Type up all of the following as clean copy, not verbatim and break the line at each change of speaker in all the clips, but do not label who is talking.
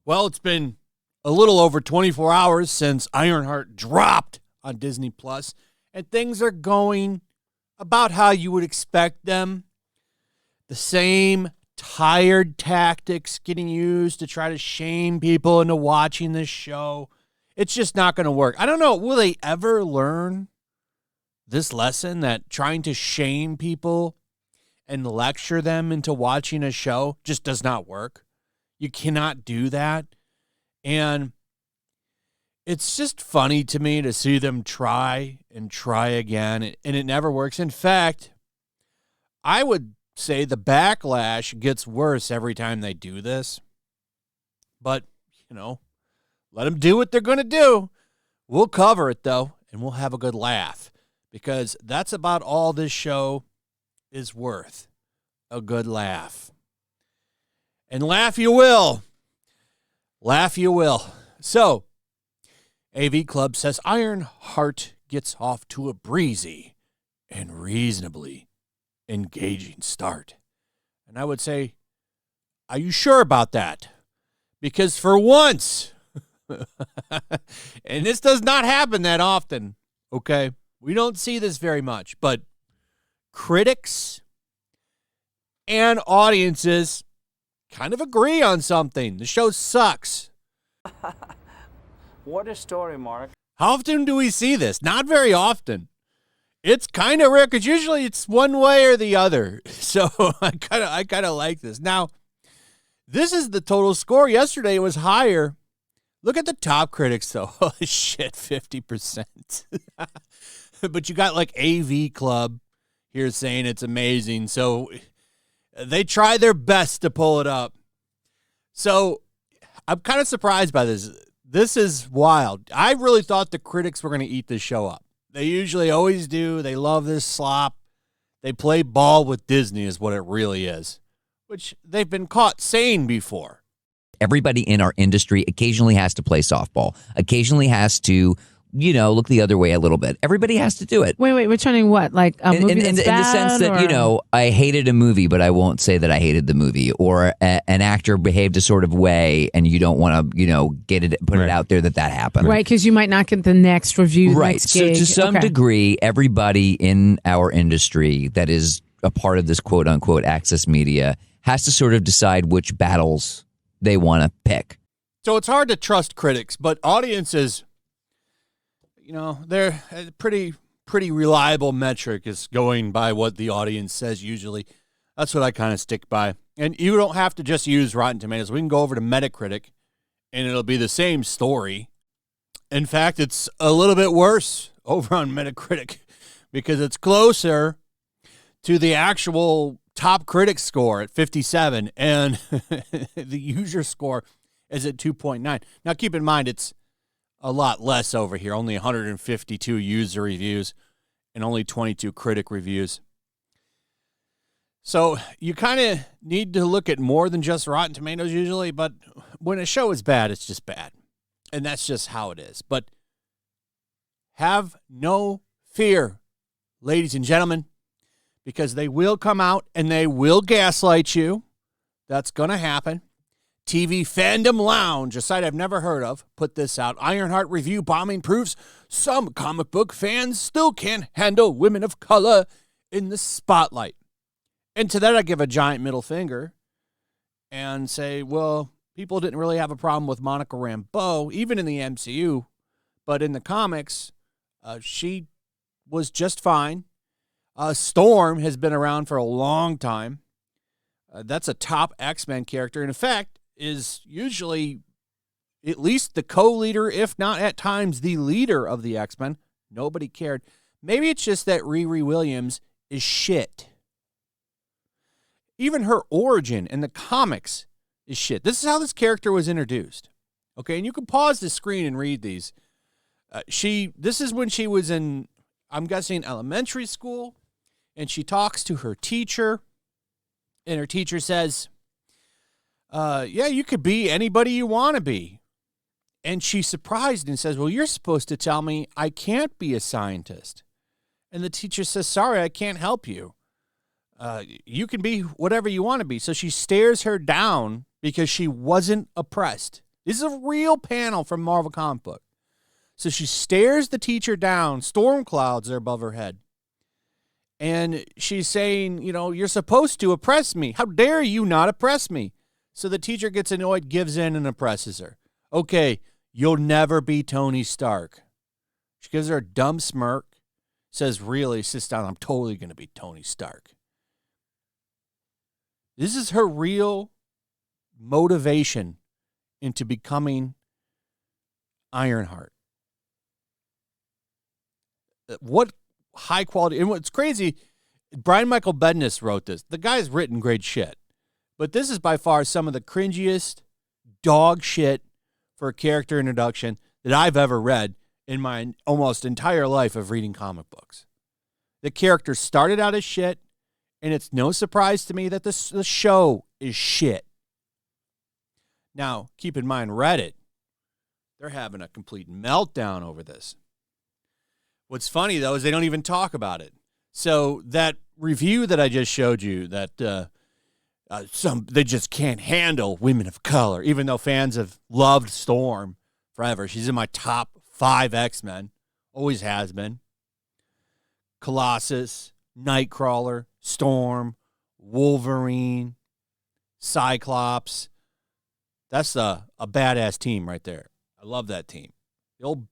Well, it's been a little over 24 hours since Ironheart dropped on Disney Plus, and things are going about how you would expect them. The same tired tactics getting used to try to shame people into watching this show. It's just not going to work. I don't know. Will they ever learn this lesson that trying to shame people and lecture them into watching a show just does not work? You cannot do that. And it's just funny to me to see them try and try again, and it never works. In fact, I would say the backlash gets worse every time they do this. But, let them do what they're going to do. We'll cover it, though, and we'll have a good laugh, because that's about all this show is worth, a good laugh. And laugh you will. Laugh you will. So, AV Club says Ironheart gets off to a breezy and reasonably engaging start. And I would say, are you sure about that? Because for once, and this does not happen that often, okay? We don't see this very much, but critics and audiences kind of agree on something. The show sucks.
What a story, Mark.
How often do we see this? Not very often. It's kind of rare because usually it's one way or the other. So I kind of like this. Now, this is the total score. Yesterday it was higher. Look at the top critics, though. Holy shit, 50%. But you got like AV Club here saying it's amazing. So they try their best to pull it up. So I'm kind of surprised by this. This is wild. I really thought the critics were going to eat this show up. They usually always do. They love this slop. They play ball with Disney is what it really is, which they've been caught saying before.
Everybody in our industry occasionally has to play softball, occasionally has to, look the other way a little bit. Everybody has to do it.
Wait, returning what? Like a movie
in
that's
the sense that,
or?
I hated a movie, but I won't say that I hated the movie. Or an actor behaved a sort of way and you don't want to, put it out there that happened.
Right, because you might not get the next review,
right.
next gig.
So to some degree, everybody in our industry that is a part of this quote-unquote access media has to sort of decide which battles they want to pick.
So it's hard to trust critics, but audiences, they're a pretty reliable metric is going by what the audience says usually. That's what I kind of stick by. And you don't have to just use Rotten Tomatoes. We can go over to Metacritic, and it'll be the same story. In fact, it's a little bit worse over on Metacritic because it's closer to the actual top critic score at 57, and the user score is at 2.9. Now, keep in mind, it's a lot less over here, only 152 user reviews and only 22 critic reviews. So you kind of need to look at more than just Rotten Tomatoes usually, but when a show is bad, it's just bad. And that's just how it is. But have no fear, ladies and gentlemen, because they will come out and they will gaslight you. That's going to happen. TV Fandom Lounge, a site I've never heard of, put this out. Ironheart review bombing proves some comic book fans still can't handle women of color in the spotlight. And to that I give a giant middle finger and say, well, people didn't really have a problem with Monica Rambeau, even in the MCU, but in the comics, she was just fine. Storm has been around for a long time. That's a top X-Men character. And in fact, is usually at least the co-leader, if not at times the leader of the X-Men. Nobody cared. Maybe it's just that Riri Williams is shit. Even her origin in the comics is shit. This is how this character was introduced. Okay, and you can pause the screen and read these. This is when she was in, I'm guessing, elementary school, and she talks to her teacher, and her teacher says, yeah, you could be anybody you want to be. And she's surprised and says, well, you're supposed to tell me I can't be a scientist. And the teacher says, sorry, I can't help you. You can be whatever you want to be. So she stares her down because she wasn't oppressed. This is a real panel from Marvel comic book. So she stares the teacher down. Storm clouds are above her head. And she's saying, you're supposed to oppress me. How dare you not oppress me? So the teacher gets annoyed, gives in, and oppresses her. Okay, you'll never be Tony Stark. She gives her a dumb smirk, says, really, sits down, I'm totally going to be Tony Stark. This is her real motivation into becoming Ironheart. What high quality, and what's crazy, Brian Michael Bendis wrote this. The guy's written great shit. But this is by far some of the cringiest dog shit for a character introduction that I've ever read in my almost entire life of reading comic books. The character started out as shit, and it's no surprise to me that the show is shit. Now, keep in mind, Reddit, they're having a complete meltdown over this. What's funny, though, is they don't even talk about it. So that review that I just showed you, that they just can't handle women of color, even though fans have loved Storm forever. She's in my top 5 X-Men, always has been. Colossus, Nightcrawler, Storm, Wolverine, Cyclops. That's a badass team right there. I love that team. The old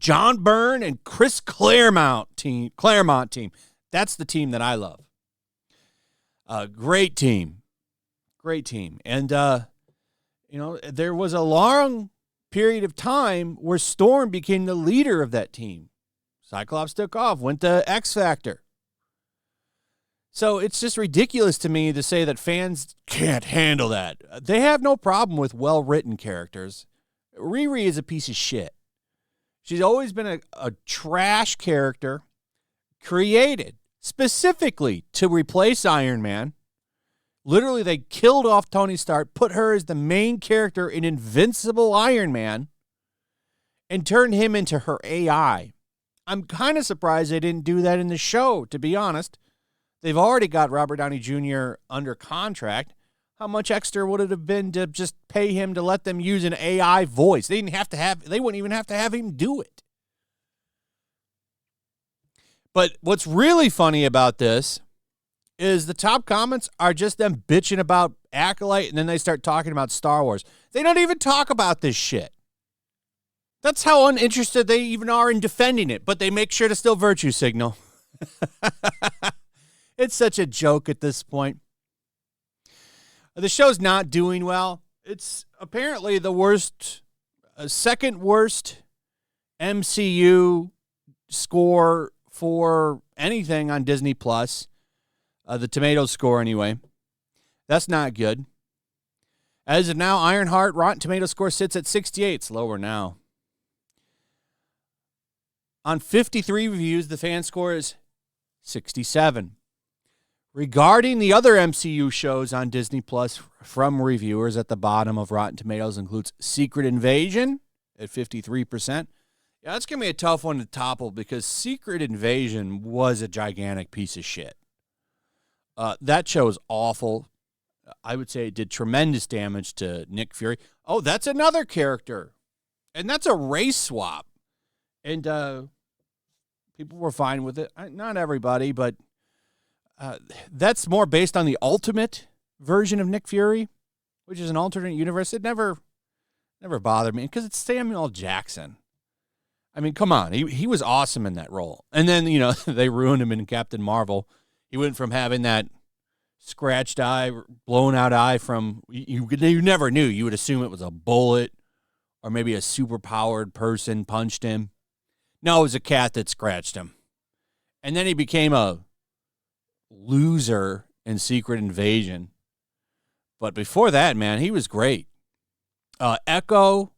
John Byrne and Chris Claremont team. That's the team that I love. Great team. Great team. And, there was a long period of time where Storm became the leader of that team. Cyclops took off, went to X Factor. So it's just ridiculous to me to say that fans can't handle that. They have no problem with well-written characters. Riri is a piece of shit. She's always been a trash character created specifically to replace Iron Man. Literally, they killed off Tony Stark, put her as the main character in Invincible Iron Man, and turned him into her AI. I'm kind of surprised they didn't do that in the show, to be honest. They've already got Robert Downey Jr. under contract. How much extra would it have been to just pay him to let them use an AI voice? They wouldn't even have to have him do it. But what's really funny about this is the top comments are just them bitching about Acolyte, and then they start talking about Star Wars. They don't even talk about this shit. That's how uninterested they even are in defending it, but they make sure to still virtue signal. It's such a joke at this point. The show's not doing well. It's apparently the worst, second worst MCU score for anything on Disney Plus. The tomato score, anyway. That's not good. As of now, Ironheart Rotten Tomato score sits at 68. It's lower now. On 53 reviews, the fan score is 67. Regarding the other MCU shows on Disney Plus from reviewers at the bottom of Rotten Tomatoes includes Secret Invasion at 53%. Yeah, that's going to be a tough one to topple because Secret Invasion was a gigantic piece of shit. That show is awful. I would say it did tremendous damage to Nick Fury. Oh, that's another character. And that's a race swap. And people were fine with it. Not everybody, but that's more based on the Ultimate version of Nick Fury, which is an alternate universe. It never bothered me because it's Samuel L. Jackson. I mean, come on. He was awesome in that role. And then, they ruined him in Captain Marvel. He went from having that scratched eye, blown out eye from, you never knew. You would assume it was a bullet or maybe a super-powered person punched him. No, it was a cat that scratched him. And then he became a loser in Secret Invasion. But before that, man, he was great. Echo,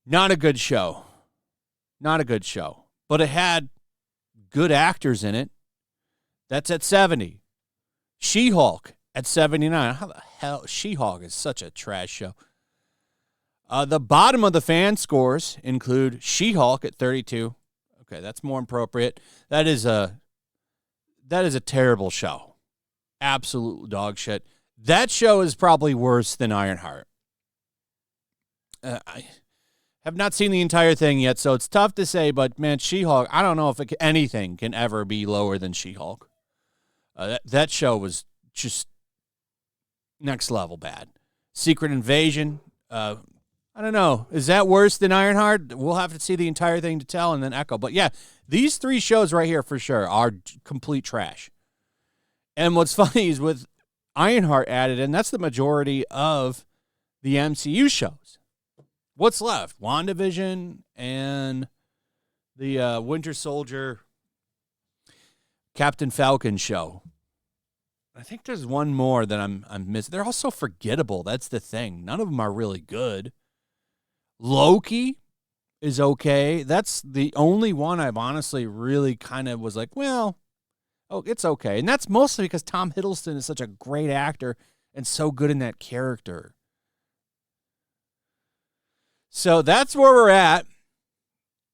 not a good show. Not a good show. But it had good actors in it. That's at 70. She-Hulk at 79. How the hell? She-Hulk is such a trash show. The bottom of the fan scores include She-Hulk at 32. Okay, that's more appropriate. That is a terrible show. Absolute dog shit. That show is probably worse than Ironheart. I have not seen the entire thing yet, so it's tough to say, but man, She-Hulk, I don't know if anything can ever be lower than She-Hulk. That show was just next level bad. Secret Invasion, I don't know. Is that worse than Ironheart? We'll have to see the entire thing to tell and then echo. But yeah, these 3 shows right here for sure are complete trash. And what's funny is with Ironheart added in, that's the majority of the MCU shows. What's left? WandaVision and the Winter Soldier Captain Falcon show. I think there's one more that I'm missing. They're all so forgettable. That's the thing. None of them are really good. Loki is okay. That's the only one I've honestly really kind of was like, well, it's okay. And that's mostly because Tom Hiddleston is such a great actor and so good in that character. So that's where we're at.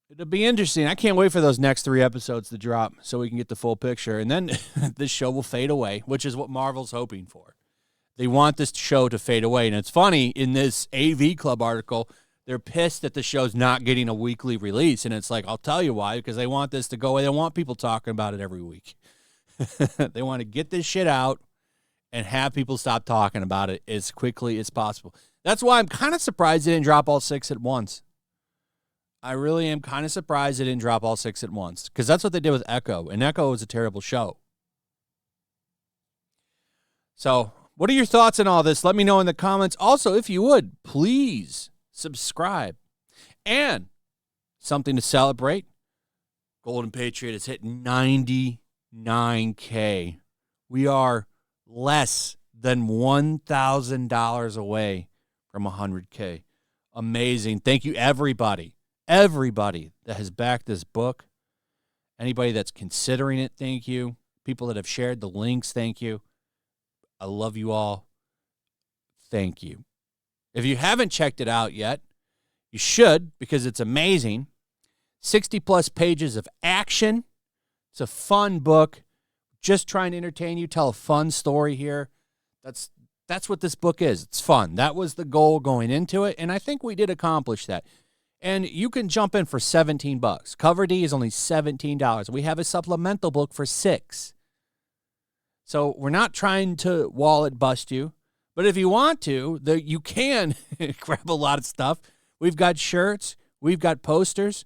It'll be interesting. I can't wait for those next 3 episodes to drop so we can get the full picture. And then this show will fade away, which is what Marvel's hoping for. They want this show to fade away. And it's funny, in this AV Club article, they're pissed that the show's not getting a weekly release. And it's like, I'll tell you why, because they want this to go away. They want people talking about it every week. They want to get this shit out and have people stop talking about it as quickly as possible. That's why I'm kind of surprised they didn't drop all 6 at once. I really am kind of surprised they didn't drop all 6 at once, because that's what they did with Echo, and Echo was a terrible show. So, what are your thoughts on all this? Let me know in the comments. Also, if you would, please subscribe. And something to celebrate, Golden Patriot has hit 99K. We are less than $1,000 away from 100K. Amazing. Thank you, everybody. Everybody that has backed this book. Anybody that's considering it, thank you. People that have shared the links, thank you. I love you all. Thank you. If you haven't checked it out yet, you should, because it's amazing. 60-plus pages of action. It's a fun book. Just trying to entertain you, tell a fun story here. That's what this book is. It's fun. That was the goal going into it, and I think we did accomplish that. And you can jump in for $17. Cover D is only $17. We have a supplemental book for $6. So we're not trying to wallet bust you, but if you want to, you can grab a lot of stuff. We've got shirts. We've got posters.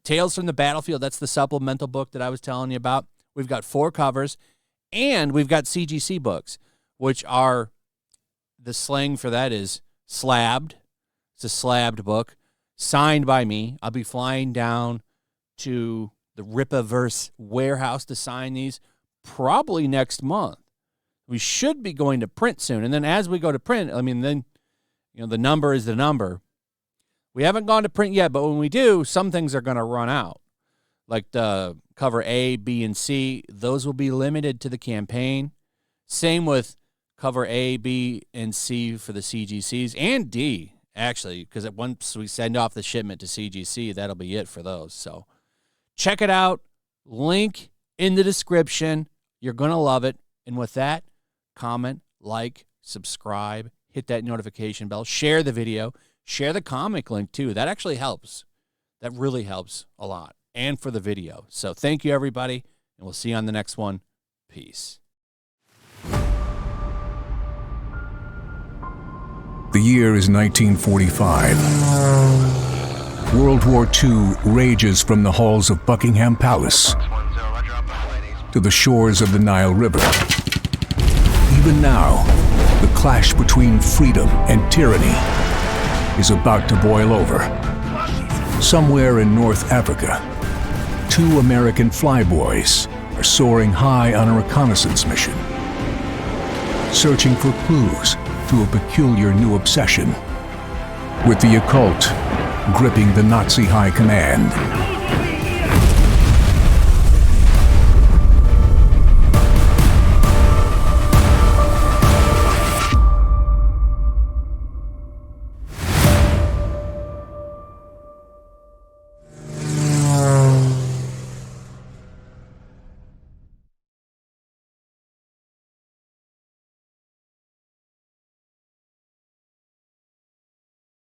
Tales from the Battlefield, that's the supplemental book that I was telling you about. We've got 4 covers, and we've got CGC books, which are, the slang for that is slabbed. It's a slabbed book, signed by me. I'll be flying down to the Ripaverse warehouse to sign these probably next month. We should be going to print soon. And then as we go to print, then, the number is the number. We haven't gone to print yet, but when we do, some things are going to run out. Like the cover A, B, and C, those will be limited to the campaign. Same with cover A, B, and C for the CGCs, and D, actually, because once we send off the shipment to CGC, that'll be it for those. So check it out. Link in the description. You're going to love it. And with that, comment, like, subscribe, hit that notification bell, share the video, share the comic link too. That actually helps. That really helps a lot. And for the video. So thank you, everybody, and we'll see you on the next one. Peace.
The year is 1945. World War II rages from the halls of Buckingham Palace to the shores of the Nile River. Even now, the clash between freedom and tyranny is about to boil over. Somewhere in North Africa, 2 American flyboys are soaring high on a reconnaissance mission, searching for clues to a peculiar new obsession, with the occult gripping the Nazi high command.